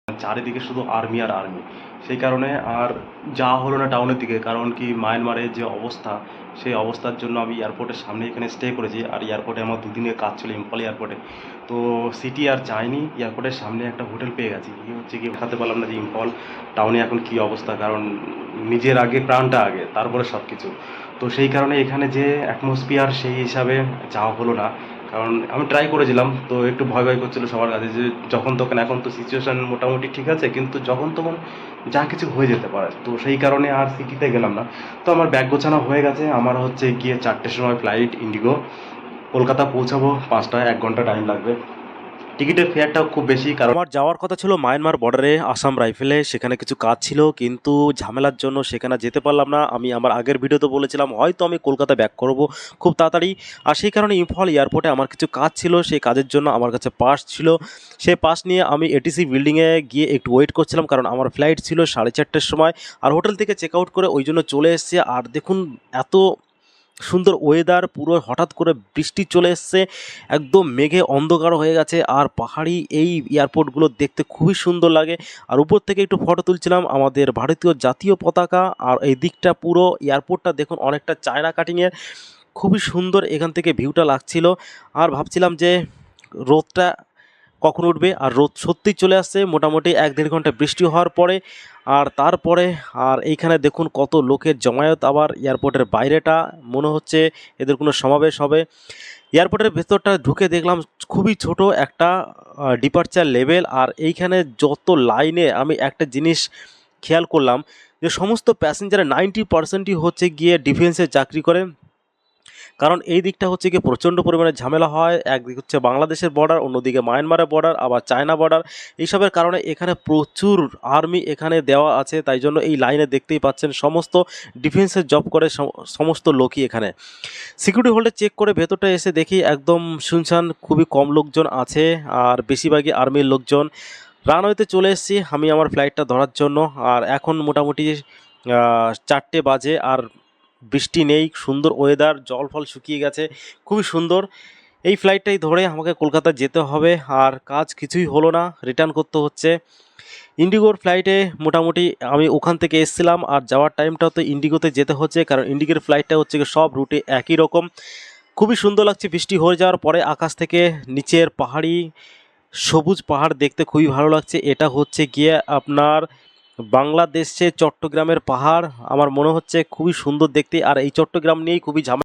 চারিদিকে শুধু আর্মি আর আর্মি। সেই কারণে আর যাওয়া হলো না টাউনের দিকে, কারণ কি মায়ানমারের যে অবস্থা, সেই অবস্থার জন্য আমি এয়ারপোর্টের সামনে এখানে স্টে করেছি। আর এয়ারপোর্টে আমার দুদিনের কাজ ছিল ইম্ফল এয়ারপোর্টে। তো সিটি আর যাইনি, এয়ারপোর্টের সামনে একটা হোটেল পেয়ে গেছি। কি হচ্ছে কি দেখাতে পারলাম না যে ইম্ফল টাউনে এখন কি অবস্থা, কারণ নিজের আগে প্রাণটা আগে, তারপরে সব কিছু। তো সেই কারণে এখানে যে অ্যাটমসফিয়ার সেই হিসাবে যাওয়া হলো না, কারণ আমি ট্রাই করেছিলাম। তো একটু ভয় ভয় করছিল সবার কাছে যে যখন তখন, এখন তো সিচুয়েশান মোটামুটি ঠিক আছে, কিন্তু যখন তখন যা কিছু হয়ে যেতে পারে। তো সেই কারণে আর সিটিতে গেলাম না। তো আমার ব্যাগ গোছানো হয়ে গেছে। আমার হচ্ছে গিয়ে 4টের সময় ফ্লাইট ইন্ডিগো। কলকাতা পৌঁছাবো 5টায়, 1 ঘন্টা টাইম লাগবে। টিকিটের ফেয়ারটাও খুব বেশি, কারণ আমার যাওয়ার কথা ছিল মায়ানমার বর্ডারে আসাম রাইফেলে। সেখানে কিছু কাজ ছিল, কিন্তু ঝামেলার জন্য সেখানে যেতে পারলাম না। আমি আমার আগের ভিডিওতে বলেছিলাম হয়তো আমি কলকাতা ব্যাক করব খুব তাড়াতাড়ি। আর সেই কারণে ইম্ফল এয়ারপোর্টে আমার কিছু কাজ ছিল, সেই কাজের জন্য আমার কাছে পাস ছিল। সেই পাস নিয়ে আমি এটিসি বিল্ডিংয়ে গিয়ে একটু ওয়েট করছিলাম, কারণ আমার ফ্লাইট ছিল 4:30-র সময়। আর হোটেল থেকে চেক আউট করে ওই জন্য চলে এসেছি। আর দেখুন এত সুন্দর ওয়েদার, পুরো হঠাৎ করে বৃষ্টি চলে এসছে, একদম মেঘে অন্ধকার হয়ে গেছে। আর পাহাড়ি এই এয়ারপোর্টগুলো দেখতে খুবই সুন্দর লাগে। আর উপর থেকে একটু ফটো তুলছিলাম আমাদের ভারতীয় জাতীয় পতাকা। আর এই দিকটা পুরো এয়ারপোর্টটা দেখুন অনেকটা চায়না কাটিংয়ের, খুবই সুন্দর এখান থেকে ভিউটা লাগছিল। আর ভাবছিলাম যে রোদটা কখন উঠবে, আর রোদ সত্যিই চলে আসছে মোটামুটি 1-1.5 ঘন্টা বৃষ্টি হওয়ার পরে। আর তারপরে আর এইখানে দেখুন কত লোকের জমায়েত। আবার এয়ারপোর্টের বাইরেটা মনে হচ্ছে এদের কোনো সমাবেশ হবে। এয়ারপোর্টের ভেতরটা ঢুকে দেখলাম খুবই ছোট একটা ডিপার্চার লেভেল। আর এইখানে যত লাইনে, আমি একটা জিনিস খেয়াল করলাম যে সমস্ত প্যাসেঞ্জারের 90%ই হচ্ছে গিয়ে ডিফেন্সে চাকরি করে। কারণ এই দিকটা হচ্ছে গিয়ে প্রচণ্ড পরিমাণে ঝামেলা হয়। একদিক হচ্ছে বাংলাদেশের বর্ডার, অন্যদিকে মায়ানমারের বর্ডার, আবার চায়না বর্ডার। এইসবের কারণে এখানে প্রচুর আর্মি এখানে দেওয়া আছে। তাই জন্য এই লাইনে দেখতেই পাচ্ছেন সমস্ত ডিফেন্সের জব করে সমস্ত লোকই এখানে। সিকিউরিটি হোল্ডে চেক করে ভেতরটা এসে দেখি একদম শুনশান, খুবই কম লোকজন আছে। আর বেশিরভাগই আর্মির লোকজন। রানওয়েতে চলে এসেছি আমি আমার ফ্লাইটটা ধরার জন্য। আর এখন মোটামুটি 4টে বাজে, আর বৃষ্টি নেই, সুন্দর ওয়েদার, জল ফল শুকিয়ে গেছে, খুবই সুন্দর। এই ফ্লাইটটাই ধরে আমাকে কলকাতা যেতে হবে। আর কাজ কিছুই হলো না, রিটার্ন করতে হচ্ছে। ইন্ডিগোর ফ্লাইটে মোটামুটি আমি ওখান থেকে এসেছিলাম, আর যাওয়ার টাইমটাও তো ইন্ডিগোতে যেতে হচ্ছে, কারণ ইন্ডিগোর ফ্লাইটটা হচ্ছে সব রুটে একই রকম। খুবই সুন্দর লাগছে বৃষ্টি হয়ে যাওয়ার পরে। আকাশ থেকে নিচের পাহাড়ি সবুজ পাহাড় দেখতে খুবই ভালো লাগছে। এটা হচ্ছে গিয়ে আপনার বাংলাদেশে চট্টগ্রামের পাহাড়। আমার মনে হচ্ছে খুবই সুন্দর দেখতে। আর এই চট্টগ্রাম নিয়েই খুবই ঝামেলা।